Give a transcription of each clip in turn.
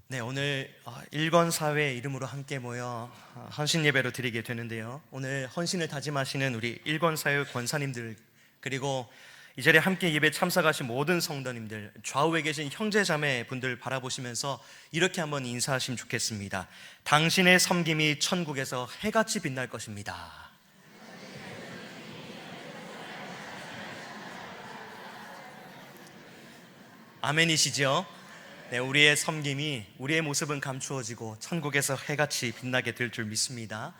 네, 오늘 일권사회 이름으로 함께 모여 헌신 예배로 드리게 되는데요. 오늘 헌신을 다짐하시는 우리 일권사회 권사님들, 그리고 이 자리에 함께 예배 참석하신 모든 성도님들, 좌우에 계신 형제 자매 분들 바라보시면서 이렇게 한번 인사하시면 좋겠습니다. 당신의 섬김이 천국에서 해같이 빛날 것입니다. 아멘이시죠? 네, 우리의 섬김이, 우리의 모습은 감추어지고 천국에서 해같이 빛나게 될 줄 믿습니다.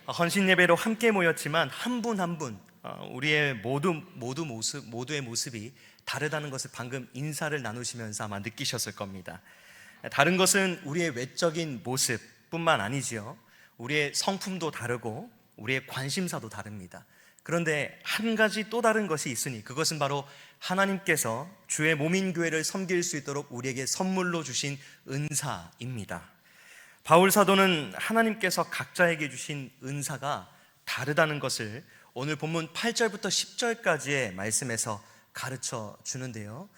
헌신 예배로 함께 모였지만 한 분 한 분 우리의 모두의 모습이 다르다는 것을 방금 인사를 나누시면서 아마 느끼셨을 겁니다. 다른 것은 우리의 외적인 모습뿐만 아니지요. 우리의 성품도 다르고 우리의 관심사도 다릅니다. 그런데 한 가지 또 다른 것이 있으니 그것은 바로 하나님께서 주의 몸인 교회를 섬길 수 있도록 우리에게 선물로 주신 은사입니다. 바울 사도는 하나님께서 각자에게 주신 은사가 다르다는 것을 오늘 본문 8절부터 10절까지의 말씀에서 가르쳐 주는데요.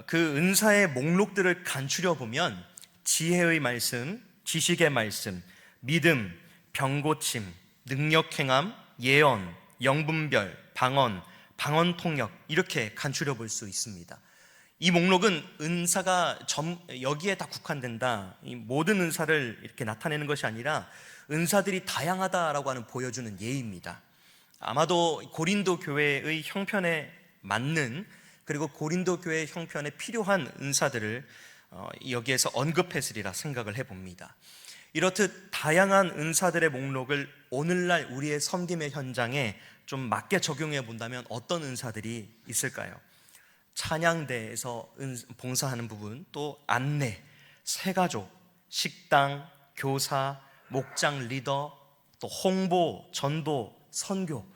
그 은사의 목록들을 간추려 보면 지혜의 말씀, 지식의 말씀, 믿음, 병고침, 능력 행함, 예언, 영분별, 방언 통역, 이렇게 간추려 볼 수 있습니다. 이 목록은 은사가 여기에 다 국한된다, 이 모든 은사를 이렇게 나타내는 것이 아니라 은사들이 다양하다라고 하는 보여주는 예입니다. 아마도 고린도 교회의 형편에 맞는, 그리고 고린도 교회의 형편에 필요한 은사들을 여기에서 언급했으리라 생각을 해봅니다. 이렇듯 다양한 은사들의 목록을 오늘날 우리의 섬김의 현장에 좀 맞게 적용해 본다면 어떤 은사들이 있을까요? 찬양대에서 봉사하는 부분, 또 안내, 새가족, 식당, 교사, 목장 리더, 또 홍보, 전도, 선교.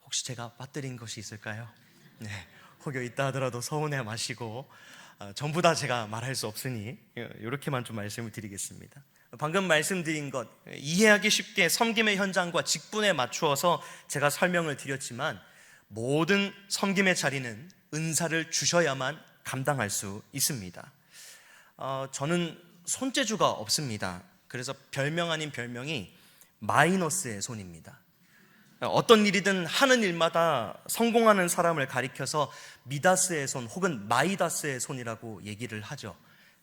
혹시 제가 빠뜨린 것이 있을까요? 네, 혹여 있다 하더라도 서운해 마시고 전부 다 제가 말할 수 없으니 이렇게만 좀 말씀을 드리겠습니다. 방금 말씀드린 것, 이해하기 쉽게 섬김의 현장과 직분에 맞추어서 제가 설명을 드렸지만 모든 섬김의 자리는 은사를 주셔야만 감당할 수 있습니다. 저는 손재주가 없습니다. 그래서 별명 아닌 별명이 마이너스의 손입니다. 어떤 일이든 하는 일마다 성공하는 사람을 가리켜서 미다스의 손 혹은 마이다스의 손이라고 얘기를 하죠.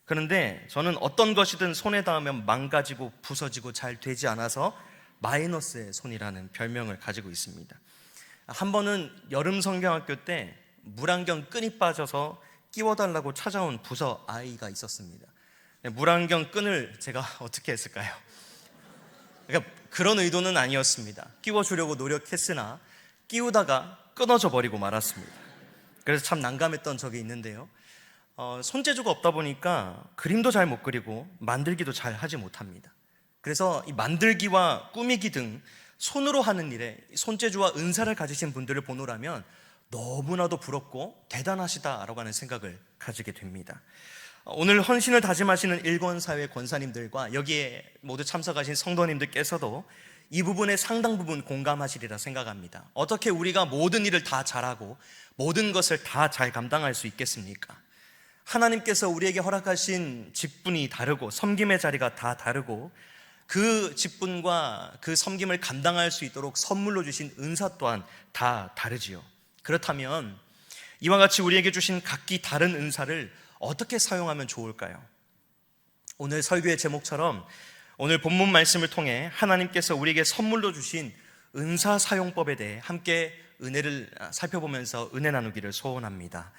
그런데 저는 어떤 것이든 손에 닿으면 망가지고 부서지고 잘 되지 않아서 마이너스의 손이라는 별명을 가지고 있습니다. 한 번은 여름 성경학교 때 물안경 끈이 빠져서 끼워달라고 찾아온 부서 아이가 있었습니다. 물안경 끈을 제가 어떻게 했을까요? 그러니까 그런 의도는 아니었습니다. 끼워주려고 노력했으나 끼우다가 끊어져 버리고 말았습니다. 그래서 참 난감했던 적이 있는데요. 손재주가 없다 보니까 그림도 잘 못 그리고 만들기도 잘 하지 못합니다. 그래서 이 만들기와 꾸미기 등 손으로 하는 일에 손재주와 은사를 가지신 분들을 보노라면 너무나도 부럽고 대단하시다라고 하는 생각을 가지게 됩니다. 오늘 헌신을 다짐하시는 일권사회 권사님들과 여기에 모두 참석하신 성도님들께서도 이 부분에 상당 부분 공감하시리라 생각합니다. 어떻게 우리가 모든 일을 다 잘하고 모든 것을 다 잘 감당할 수 있겠습니까? 하나님께서 우리에게 허락하신 직분이 다르고 섬김의 자리가 다 다르고 그 직분과 그 섬김을 감당할 수 있도록 선물로 주신 은사 또한 다 다르지요. 그렇다면 이와 같이 우리에게 주신 각기 다른 은사를 어떻게 사용하면 좋을까요? 오늘 설교의 제목처럼 오늘 본문 말씀을 통해 하나님께서 우리에게 선물로 주신 은사 사용법에 대해 함께 은혜를 살펴보면서 은혜 나누기를 소원합니다.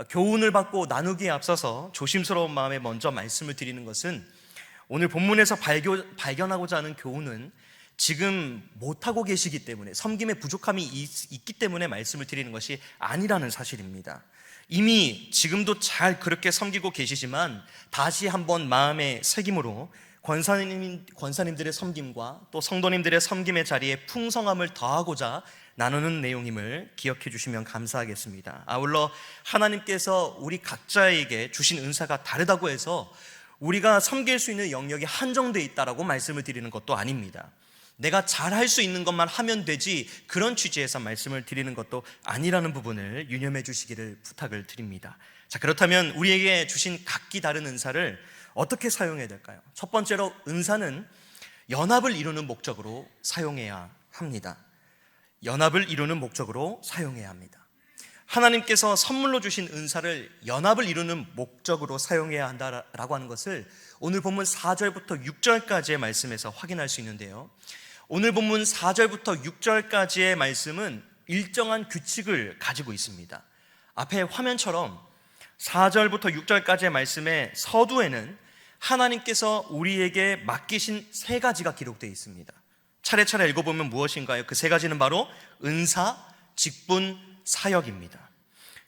교훈을 받고 나누기에 앞서서 조심스러운 마음에 먼저 말씀을 드리는 것은 오늘 본문에서 발견하고자 하는 교훈은 지금 못하고 계시기 때문에, 섬김의 부족함이 있기 때문에 말씀을 드리는 것이 아니라는 사실입니다. 이미 지금도 잘 그렇게 섬기고 계시지만 다시 한번 마음의 새김으로 권사님들의 섬김과 또 성도님들의 섬김의 자리에 풍성함을 더하고자 나누는 내용임을 기억해 주시면 감사하겠습니다. 아울러 하나님께서 우리 각자에게 주신 은사가 다르다고 해서 우리가 섬길 수 있는 영역이 한정되어 있다라고 말씀을 드리는 것도 아닙니다. 내가 잘할 수 있는 것만 하면 되지, 그런 취지에서 말씀을 드리는 것도 아니라는 부분을 유념해 주시기를 부탁을 드립니다. 자, 그렇다면 우리에게 주신 각기 다른 은사를 어떻게 사용해야 될까요? 첫 번째로 은사는 연합을 이루는 목적으로 사용해야 합니다. 연합을 이루는 목적으로 사용해야 합니다. 하나님께서 선물로 주신 은사를 연합을 이루는 목적으로 사용해야 한다라고 하는 것을 오늘 본문 4절부터 6절까지의 말씀에서 확인할 수 있는데요. 오늘 본문 4절부터 6절까지의 말씀은 일정한 규칙을 가지고 있습니다. 앞에 화면처럼 4절부터 6절까지의 말씀의 서두에는 하나님께서 우리에게 맡기신 세 가지가 기록되어 있습니다. 차례차례 읽어보면 무엇인가요? 그 세 가지는 바로 은사, 직분, 사역입니다.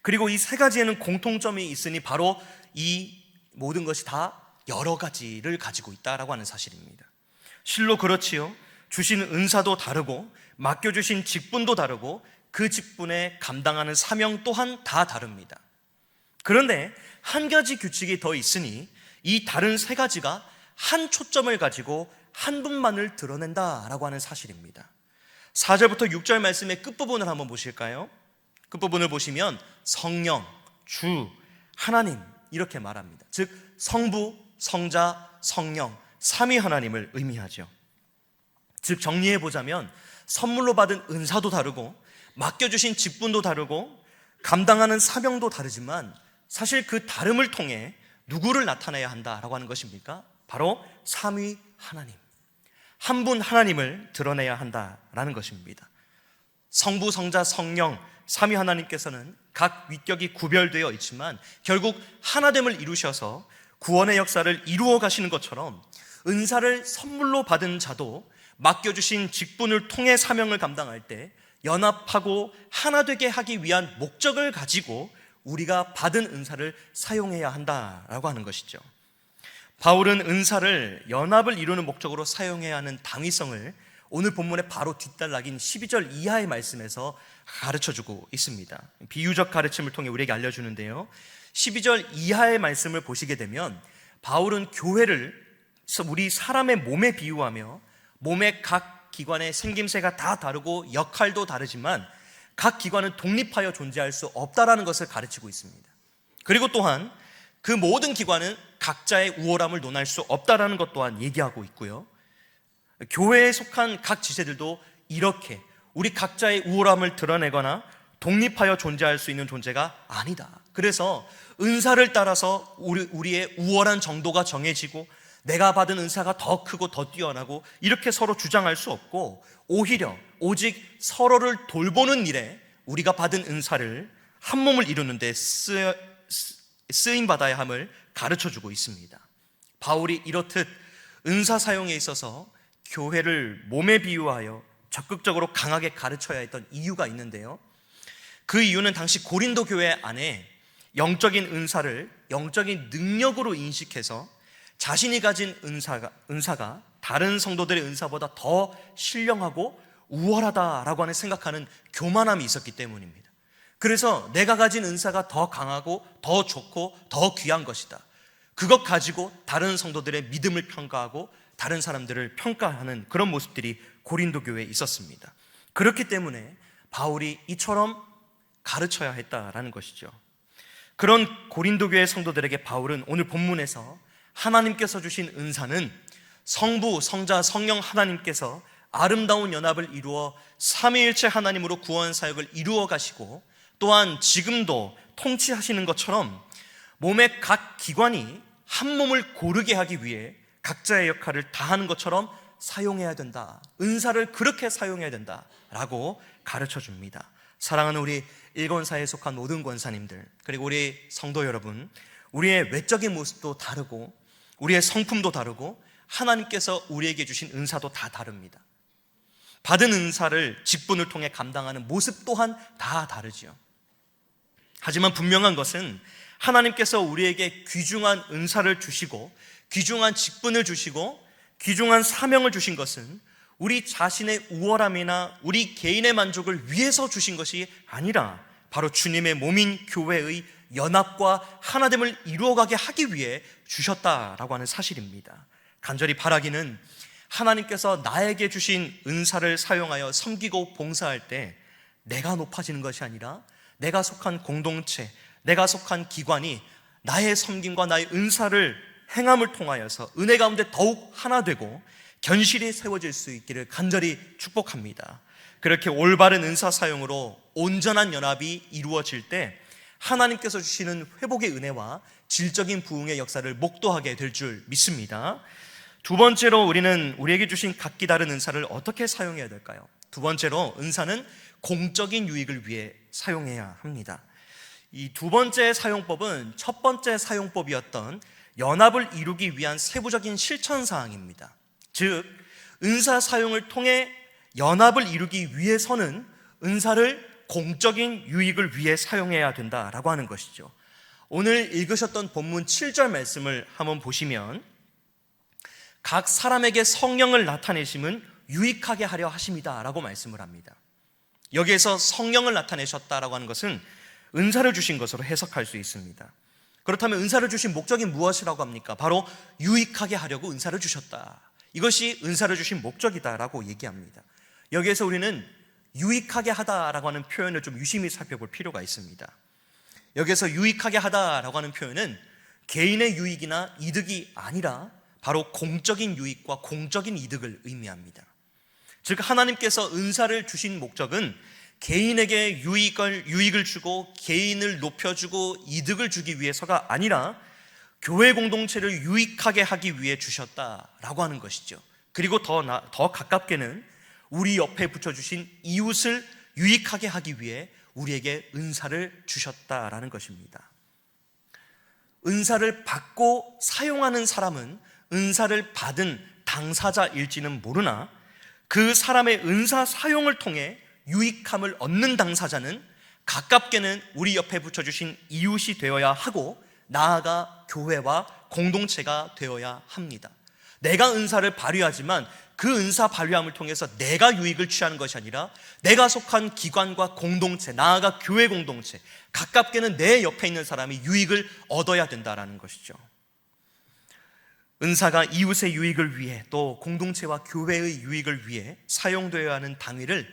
그리고 이 세 가지에는 공통점이 있으니 바로 이 모든 것이 다 여러 가지를 가지고 있다라고 하는 사실입니다. 실로 그렇지요. 주신 은사도 다르고 맡겨주신 직분도 다르고 그 직분에 감당하는 사명 또한 다 다릅니다. 그런데 한 가지 규칙이 더 있으니 이 다른 세 가지가 한 초점을 가지고 한 분만을 드러낸다라고 하는 사실입니다. 4절부터 6절 말씀의 끝부분을 한번 보실까요? 끝부분을 보시면 성령, 주, 하나님 이렇게 말합니다. 즉 성부, 성자, 성령 삼위 하나님을 의미하죠. 즉 정리해보자면 선물로 받은 은사도 다르고 맡겨주신 직분도 다르고 감당하는 사명도 다르지만 사실 그 다름을 통해 누구를 나타내야 한다라고 하는 것입니까? 바로 삼위 하나님, 한 분 하나님을 드러내야 한다라는 것입니다. 성부, 성자, 성령 삼위 하나님께서는 각 위격이 구별되어 있지만 결국 하나됨을 이루셔서 구원의 역사를 이루어 가시는 것처럼 은사를 선물로 받은 자도 맡겨주신 직분을 통해 사명을 감당할 때 연합하고 하나 되게 하기 위한 목적을 가지고 우리가 받은 은사를 사용해야 한다라고 하는 것이죠. 바울은 은사를 연합을 이루는 목적으로 사용해야 하는 당위성을 오늘 본문의 바로 뒷단락인 12절 이하의 말씀에서 가르쳐주고 있습니다. 비유적 가르침을 통해 우리에게 알려주는데요. 12절 이하의 말씀을 보시게 되면 바울은 교회를 우리 사람의 몸에 비유하며 몸의 각 기관의 생김새가 다 다르고 역할도 다르지만 각 기관은 독립하여 존재할 수 없다라는 것을 가르치고 있습니다. 그리고 또한 그 모든 기관은 각자의 우월함을 논할 수 없다라는 것 또한 얘기하고 있고요. 교회에 속한 각 지체들도 이렇게 우리 각자의 우월함을 드러내거나 독립하여 존재할 수 있는 존재가 아니다. 그래서 은사를 따라서 우리의 우월한 정도가 정해지고 내가 받은 은사가 더 크고 더 뛰어나고 이렇게 서로 주장할 수 없고 오히려 오직 서로를 돌보는 일에 우리가 받은 은사를 한 몸을 이루는 데 쓰임받아야 함을 가르쳐주고 있습니다. 바울이 이렇듯 은사 사용에 있어서 교회를 몸에 비유하여 적극적으로 강하게 가르쳐야 했던 이유가 있는데요. 그 이유는 당시 고린도 교회 안에 영적인 은사를 영적인 능력으로 인식해서 자신이 가진 은사가 다른 성도들의 은사보다 더 신령하고 우월하다라고 하는 생각하는 교만함이 있었기 때문입니다. 그래서 내가 가진 은사가 더 강하고 더 좋고 더 귀한 것이다. 그것 가지고 다른 성도들의 믿음을 평가하고 다른 사람들을 평가하는 그런 모습들이 고린도 교회에 있었습니다. 그렇기 때문에 바울이 이처럼 가르쳐야 했다라는 것이죠. 그런 고린도 교회 성도들에게 바울은 오늘 본문에서 하나님께서 주신 은사는 성부, 성자, 성령 하나님께서 아름다운 연합을 이루어 삼위일체 하나님으로 구원 사역을 이루어 가시고 또한 지금도 통치하시는 것처럼 몸의 각 기관이 한 몸을 고르게 하기 위해 각자의 역할을 다하는 것처럼 사용해야 된다. 은사를 그렇게 사용해야 된다라고 가르쳐 줍니다. 사랑하는 우리 일권사에 속한 모든 권사님들, 그리고 우리 성도 여러분, 우리의 외적인 모습도 다르고 우리의 성품도 다르고 하나님께서 우리에게 주신 은사도 다 다릅니다. 받은 은사를 직분을 통해 감당하는 모습 또한 다 다르지요. 하지만 분명한 것은 하나님께서 우리에게 귀중한 은사를 주시고 귀중한 직분을 주시고 귀중한 사명을 주신 것은 우리 자신의 우월함이나 우리 개인의 만족을 위해서 주신 것이 아니라 바로 주님의 몸인 교회의 연합과 하나됨을 이루어가게 하기 위해 주셨다라고 하는 사실입니다. 간절히 바라기는 하나님께서 나에게 주신 은사를 사용하여 섬기고 봉사할 때 내가 높아지는 것이 아니라 내가 속한 공동체, 내가 속한 기관이 나의 섬김과 나의 은사를 행함을 통하여서 은혜 가운데 더욱 하나 되고 견실히 세워질 수 있기를 간절히 축복합니다. 그렇게 올바른 은사 사용으로 온전한 연합이 이루어질 때 하나님께서 주시는 회복의 은혜와 질적인 부흥의 역사를 목도하게 될 줄 믿습니다. 두 번째로 우리는 우리에게 주신 각기 다른 은사를 어떻게 사용해야 될까요? 두 번째로 은사는 공적인 유익을 위해 사용해야 합니다. 이 두 번째 사용법은 첫 번째 사용법이었던 연합을 이루기 위한 세부적인 실천 사항입니다. 즉, 은사 사용을 통해 연합을 이루기 위해서는 은사를 공적인 유익을 위해 사용해야 된다라고 하는 것이죠. 오늘 읽으셨던 본문 7절 말씀을 한번 보시면 각 사람에게 성령을 나타내심은 유익하게 하려 하심이다 라고 말씀을 합니다. 여기에서 성령을 나타내셨다라고 하는 것은 은사를 주신 것으로 해석할 수 있습니다. 그렇다면 은사를 주신 목적이 무엇이라고 합니까? 바로 유익하게 하려고 은사를 주셨다. 이것이 은사를 주신 목적이다라고 얘기합니다. 여기에서 우리는 유익하게 하다라고 하는 표현을 좀 유심히 살펴볼 필요가 있습니다. 여기에서 유익하게 하다라고 하는 표현은 개인의 유익이나 이득이 아니라 바로 공적인 유익과 공적인 이득을 의미합니다. 즉, 하나님께서 은사를 주신 목적은 개인에게 유익을 주고 개인을 높여주고 이득을 주기 위해서가 아니라 교회 공동체를 유익하게 하기 위해 주셨다라고 하는 것이죠. 그리고 더 가깝게는 우리 옆에 붙여주신 이웃을 유익하게 하기 위해 우리에게 은사를 주셨다라는 것입니다. 은사를 받고 사용하는 사람은 은사를 받은 당사자일지는 모르나 그 사람의 은사 사용을 통해 유익함을 얻는 당사자는 가깝게는 우리 옆에 붙여주신 이웃이 되어야 하고 나아가 교회와 공동체가 되어야 합니다. 내가 은사를 발휘하지만 그 은사 발휘함을 통해서 내가 유익을 취하는 것이 아니라 내가 속한 기관과 공동체, 나아가 교회 공동체, 가깝게는 내 옆에 있는 사람이 유익을 얻어야 된다는 것이죠. 은사가 이웃의 유익을 위해 또 공동체와 교회의 유익을 위해 사용되어야 하는 당위를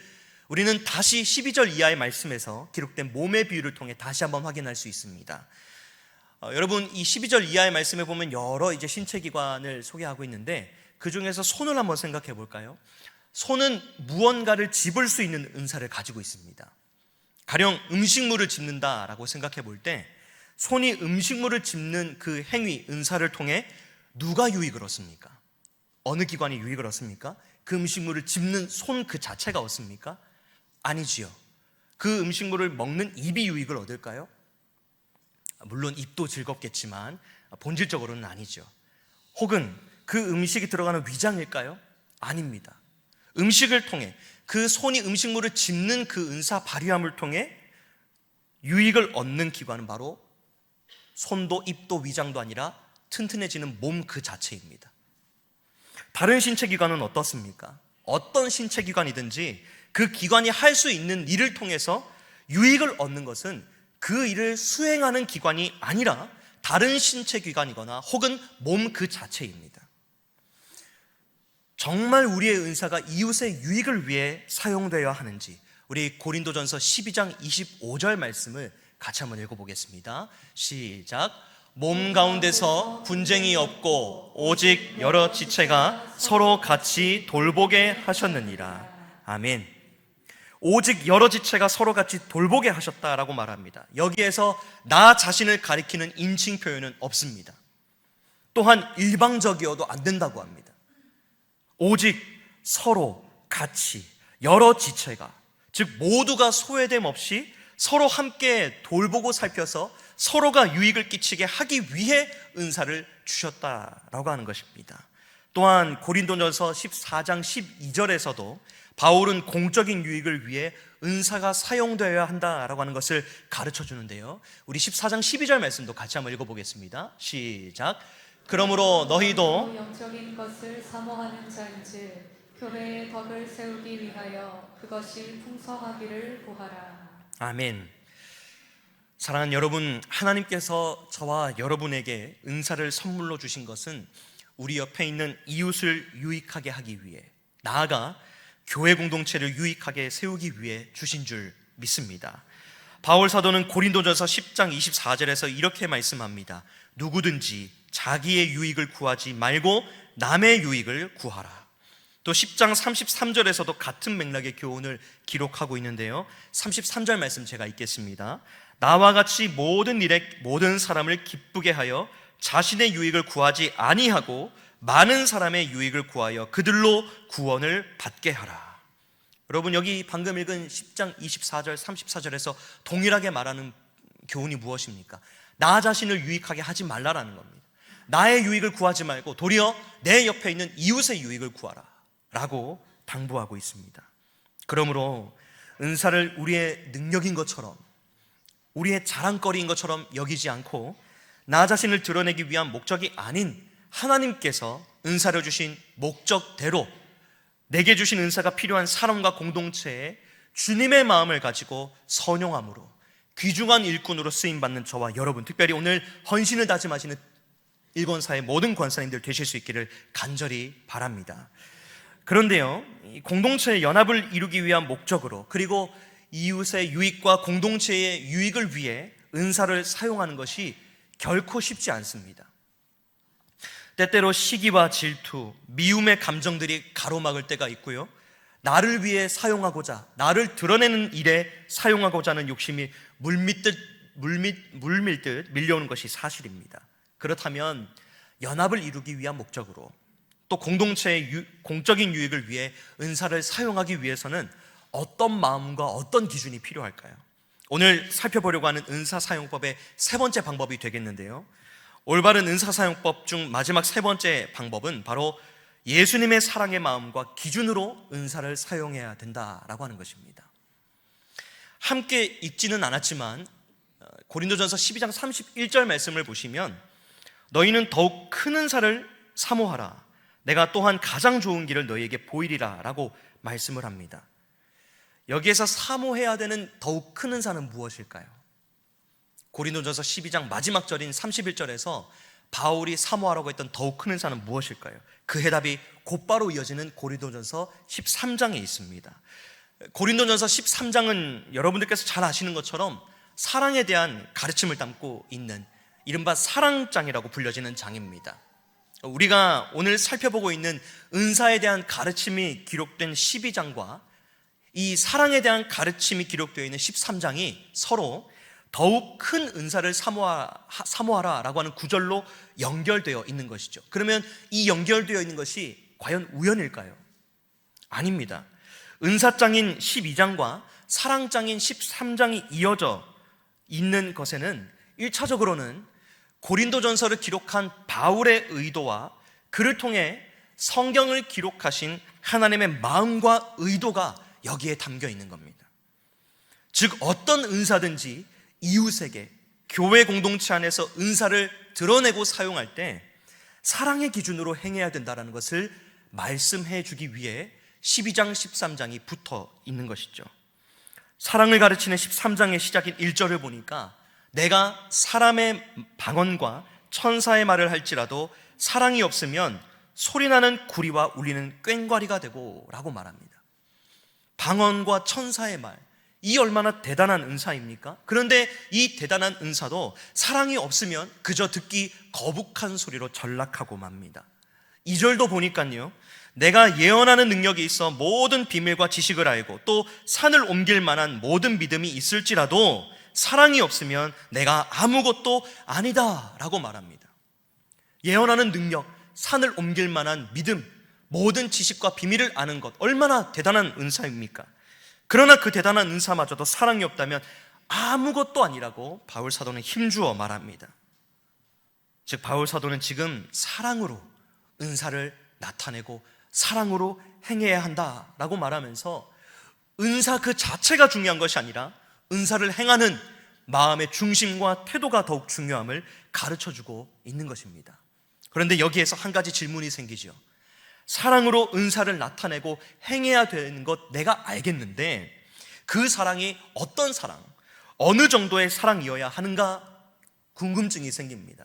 우리는 다시 12절 이하의 말씀에서 기록된 몸의 비유를 통해 다시 한번 확인할 수 있습니다. 여러분, 이 12절 이하의 말씀에 보면 여러 신체기관을 소개하고 있는데 그 중에서 손을 한번 생각해 볼까요? 손은 무언가를 집을 수 있는 은사를 가지고 있습니다. 가령 음식물을 집는다라고 생각해 볼 때 손이 음식물을 집는 그 행위, 은사를 통해 누가 유익을 얻습니까? 어느 기관이 유익을 얻습니까? 그 음식물을 집는 손 그 자체가 얻습니까? 아니지요. 그 음식물을 먹는 입이 유익을 얻을까요? 물론 입도 즐겁겠지만 본질적으로는 아니죠. 혹은 그 음식이 들어가는 위장일까요? 아닙니다. 음식을 통해 그 손이 음식물을 집는 그 은사 발휘함을 통해 유익을 얻는 기관은 바로 손도 입도 위장도 아니라 튼튼해지는 몸 그 자체입니다. 다른 신체기관은 어떻습니까? 어떤 신체기관이든지 그 기관이 할 수 있는 일을 통해서 유익을 얻는 것은 그 일을 수행하는 기관이 아니라 다른 신체기관이거나 혹은 몸 그 자체입니다. 정말 우리의 은사가 이웃의 유익을 위해 사용되어야 하는지 우리 고린도전서 12장 25절 말씀을 같이 한번 읽어보겠습니다. 시작. 몸 가운데서 분쟁이 없고 오직 여러 지체가 서로 같이 돌보게 하셨느니라. 아멘. 오직 여러 지체가 서로 같이 돌보게 하셨다라고 말합니다. 여기에서 나 자신을 가리키는 인칭 표현은 없습니다. 또한 일방적이어도 안 된다고 합니다. 오직 서로 같이 여러 지체가, 즉 모두가 소외됨 없이 서로 함께 돌보고 살펴서 서로가 유익을 끼치게 하기 위해 은사를 주셨다라고 하는 것입니다. 또한 고린도전서 14장 12절에서도 바울은 공적인 유익을 위해 은사가 사용되어야 한다라고 하는 것을 가르쳐 주는데요. 우리 14장 12절 말씀도 같이 한번 읽어보겠습니다. 시작. 그러므로 너희도 영적인 것을 사모하는 자인즉 교회의 덕을 세우기 위하여 그것이 풍성하기를 구하라. 아멘. 사랑하는 여러분, 하나님께서 저와 여러분에게 은사를 선물로 주신 것은 우리 옆에 있는 이웃을 유익하게 하기 위해, 나아가 교회 공동체를 유익하게 세우기 위해 주신 줄 믿습니다. 바울 사도는 고린도전서 10장 24절에서 이렇게 말씀합니다. 누구든지 자기의 유익을 구하지 말고 남의 유익을 구하라. 또 10장 33절에서도 같은 맥락의 교훈을 기록하고 있는데요. 33절 말씀 제가 읽겠습니다. 나와 같이 모든 일에 모든 사람을 기쁘게 하여 자신의 유익을 구하지 아니하고 많은 사람의 유익을 구하여 그들로 구원을 받게 하라. 여러분, 여기 방금 읽은 10장 24절 34절에서 동일하게 말하는 교훈이 무엇입니까? 나 자신을 유익하게 하지 말라라는 겁니다. 나의 유익을 구하지 말고 도리어 내 옆에 있는 이웃의 유익을 구하라 라고 당부하고 있습니다. 그러므로 은사를 우리의 능력인 것처럼, 우리의 자랑거리인 것처럼 여기지 않고 나 자신을 드러내기 위한 목적이 아닌 하나님께서 은사를 주신 목적대로 내게 주신 은사가 필요한 사람과 공동체에 주님의 마음을 가지고 선용함으로 귀중한 일꾼으로 쓰임받는 저와 여러분, 특별히 오늘 헌신을 다짐하시는 일권사의 모든 권사님들 되실 수 있기를 간절히 바랍니다. 그런데요, 공동체의 연합을 이루기 위한 목적으로, 그리고 이웃의 유익과 공동체의 유익을 위해 은사를 사용하는 것이 결코 쉽지 않습니다. 때때로 시기와 질투, 미움의 감정들이 가로막을 때가 있고요, 나를 위해 사용하고자, 나를 드러내는 일에 사용하고자 하는 욕심이 물밀듯 밀려오는 것이 사실입니다. 그렇다면 연합을 이루기 위한 목적으로, 또 공동체의 공적인 유익을 위해 은사를 사용하기 위해서는 어떤 마음과 어떤 기준이 필요할까요? 오늘 살펴보려고 하는 은사 사용법의 세 번째 방법이 되겠는데요, 올바른 은사 사용법 중 마지막 세 번째 방법은 바로 예수님의 사랑의 마음과 기준으로 은사를 사용해야 된다라고 하는 것입니다. 함께 읽지는 않았지만 고린도전서 12장 31절 말씀을 보시면 너희는 더욱 큰 은사를 사모하라, 내가 또한 가장 좋은 길을 너희에게 보이리라 라고 말씀을 합니다. 여기에서 사모해야 되는 더욱 큰 은사는 무엇일까요? 고린도전서 12장 마지막 절인 31절에서 바울이 사모하라고 했던 더욱 큰 은사는 무엇일까요? 그 해답이 곧바로 이어지는 고린도전서 13장에 있습니다. 고린도전서 13장은 여러분들께서 잘 아시는 것처럼 사랑에 대한 가르침을 담고 있는 이른바 사랑장이라고 불려지는 장입니다. 우리가 오늘 살펴보고 있는 은사에 대한 가르침이 기록된 12장과 이 사랑에 대한 가르침이 기록되어 있는 13장이 서로 더욱 큰 은사를 사모하라 라고 하는 구절로 연결되어 있는 것이죠. 그러면 이 연결되어 있는 것이 과연 우연일까요? 아닙니다. 은사장인 12장과 사랑장인 13장이 이어져 있는 것에는 1차적으로는 고린도전서를 기록한 바울의 의도와 그를 통해 성경을 기록하신 하나님의 마음과 의도가 여기에 담겨 있는 겁니다. 즉 어떤 은사든지 이웃에게, 교회 공동체 안에서 은사를 드러내고 사용할 때 사랑의 기준으로 행해야 된다는 것을 말씀해 주기 위해 12장 13장이 붙어 있는 것이죠. 사랑을 가르치는 13장의 시작인 1절을 보니까 내가 사람의 방언과 천사의 말을 할지라도 사랑이 없으면 소리나는 구리와 울리는 꽹과리가 되고 라고 말합니다. 방언과 천사의 말, 이 얼마나 대단한 은사입니까? 그런데 이 대단한 은사도 사랑이 없으면 그저 듣기 거북한 소리로 전락하고 맙니다. 2절도 보니까요, 내가 예언하는 능력이 있어 모든 비밀과 지식을 알고 또 산을 옮길 만한 모든 믿음이 있을지라도 사랑이 없으면 내가 아무것도 아니다 라고 말합니다. 예언하는 능력, 산을 옮길 만한 믿음, 모든 지식과 비밀을 아는 것, 얼마나 대단한 은사입니까? 그러나 그 대단한 은사마저도 사랑이 없다면 아무것도 아니라고 바울 사도는 힘주어 말합니다. 즉 바울 사도는 지금 사랑으로 은사를 나타내고 사랑으로 행해야 한다라고 말하면서 은사 그 자체가 중요한 것이 아니라 은사를 행하는 마음의 중심과 태도가 더욱 중요함을 가르쳐주고 있는 것입니다. 그런데 여기에서 한 가지 질문이 생기죠. 사랑으로 은사를 나타내고 행해야 되는 것 내가 알겠는데 그 사랑이 어떤 사랑, 어느 정도의 사랑이어야 하는가 궁금증이 생깁니다.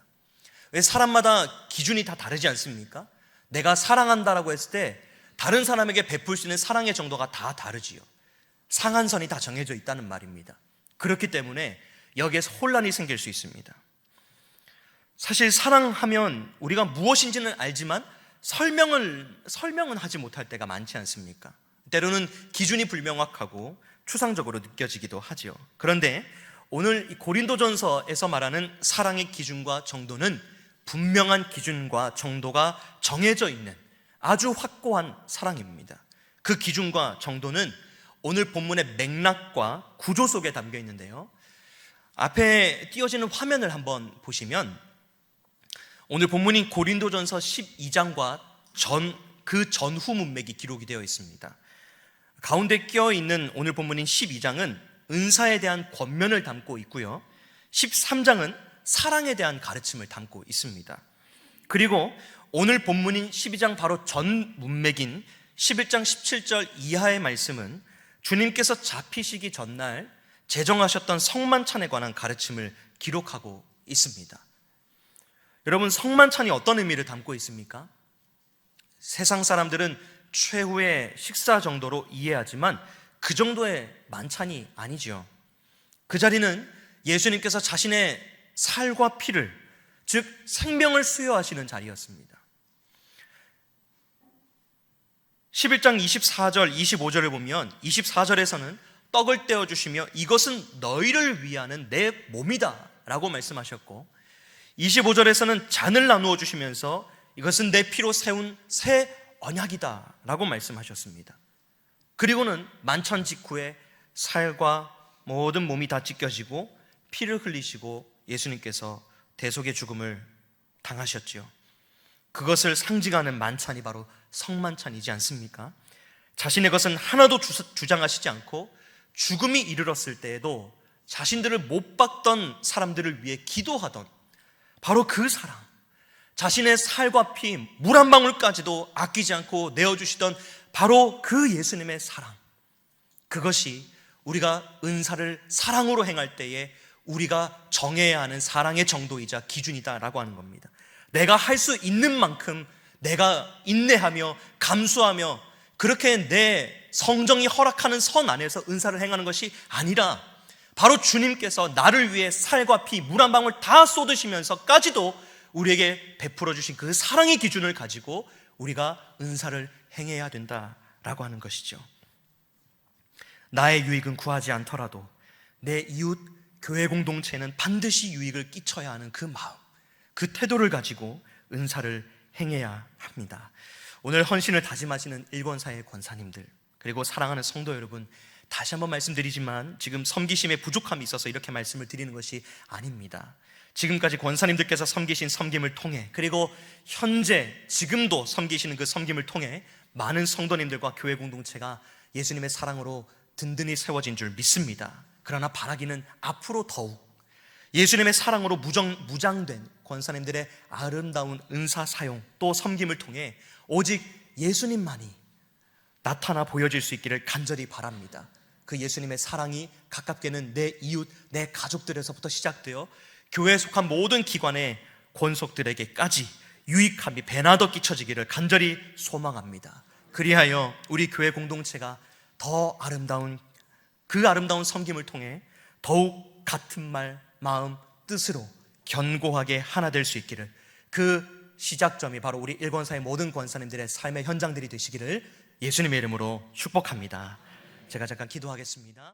왜 사람마다 기준이 다 다르지 않습니까? 내가 사랑한다라고 했을 때 다른 사람에게 베풀 수 있는 사랑의 정도가 다 다르지요. 상한선이 다 정해져 있다는 말입니다. 그렇기 때문에 여기에서 혼란이 생길 수 있습니다. 사실 사랑하면 우리가 무엇인지는 알지만 설명은 하지 못할 때가 많지 않습니까? 때로는 기준이 불명확하고 추상적으로 느껴지기도 하지요. 그런데 오늘 이 고린도전서에서 말하는 사랑의 기준과 정도는 분명한 기준과 정도가 정해져 있는 아주 확고한 사랑입니다. 그 기준과 정도는 오늘 본문의 맥락과 구조 속에 담겨 있는데요. 앞에 띄어지는 화면을 한번 보시면 오늘 본문인 고린도전서 12장과 그 전후 문맥이 기록이 되어 있습니다. 가운데 끼어 있는 오늘 본문인 12장은 은사에 대한 권면을 담고 있고요. 13장은 사랑에 대한 가르침을 담고 있습니다. 그리고 오늘 본문인 12장 바로 전 문맥인 11장 17절 이하의 말씀은 주님께서 잡히시기 전날 제정하셨던 성만찬에 관한 가르침을 기록하고 있습니다. 여러분, 성만찬이 어떤 의미를 담고 있습니까? 세상 사람들은 최후의 식사 정도로 이해하지만 그 정도의 만찬이 아니죠. 그 자리는 예수님께서 자신의 살과 피를, 즉 생명을 수여하시는 자리였습니다. 11장 24절, 25절을 보면 24절에서는 떡을 떼어주시며 이것은 너희를 위하는 내 몸이다 라고 말씀하셨고, 25절에서는 잔을 나누어 주시면서 이것은 내 피로 세운 새 언약이다 라고 말씀하셨습니다. 그리고는 만찬 직후에 살과 모든 몸이 다 찢겨지고 피를 흘리시고 예수님께서 대속의 죽음을 당하셨지요. 그것을 상징하는 만찬이 바로 성만찬이지 않습니까? 자신의 것은 하나도 주장하시지 않고 죽음이 이르렀을 때에도 자신들을 못 봤던 사람들을 위해 기도하던 바로 그 사랑, 자신의 살과 피, 물 한 방울까지도 아끼지 않고 내어주시던 바로 그 예수님의 사랑, 그것이 우리가 은사를 사랑으로 행할 때에 우리가 정해야 하는 사랑의 정도이자 기준이다라고 하는 겁니다. 내가 할 수 있는 만큼 내가 인내하며 감수하며 그렇게 내 성정이 허락하는 선 안에서 은사를 행하는 것이 아니라 바로 주님께서 나를 위해 살과 피, 물 한 방울 다 쏟으시면서까지도 우리에게 베풀어 주신 그 사랑의 기준을 가지고 우리가 은사를 행해야 된다라고 하는 것이죠. 나의 유익은 구하지 않더라도 내 이웃 교회 공동체는 반드시 유익을 끼쳐야 하는 그 마음, 그 태도를 가지고 은사를 행해야 합니다. 오늘 헌신을 다짐하시는 일본사의 권사님들, 그리고 사랑하는 성도 여러분, 다시 한번 말씀드리지만 지금 섬기심에 부족함이 있어서 이렇게 말씀을 드리는 것이 아닙니다. 지금까지 권사님들께서 섬기신 섬김을 통해, 그리고 현재 지금도 섬기시는 그 섬김을 통해 많은 성도님들과 교회 공동체가 예수님의 사랑으로 든든히 세워진 줄 믿습니다. 그러나 바라기는 앞으로 더욱 예수님의 사랑으로 무장된 권사님들의 아름다운 은사 사용 또 섬김을 통해 오직 예수님만이 나타나 보여질 수 있기를 간절히 바랍니다. 그 예수님의 사랑이 가깝게는 내 이웃, 내 가족들에서부터 시작되어 교회에 속한 모든 기관의 권속들에게까지 유익함이 배나 더 끼쳐지기를 간절히 소망합니다. 그리하여 우리 교회 공동체가 더 아름다운 그 아름다운 섬김을 통해 더욱 같은 말, 마음, 뜻으로 견고하게 하나 될 수 있기를, 그 시작점이 바로 우리 일본사의 모든 권사님들의 삶의 현장들이 되시기를 예수님의 이름으로 축복합니다. 제가 잠깐 기도하겠습니다.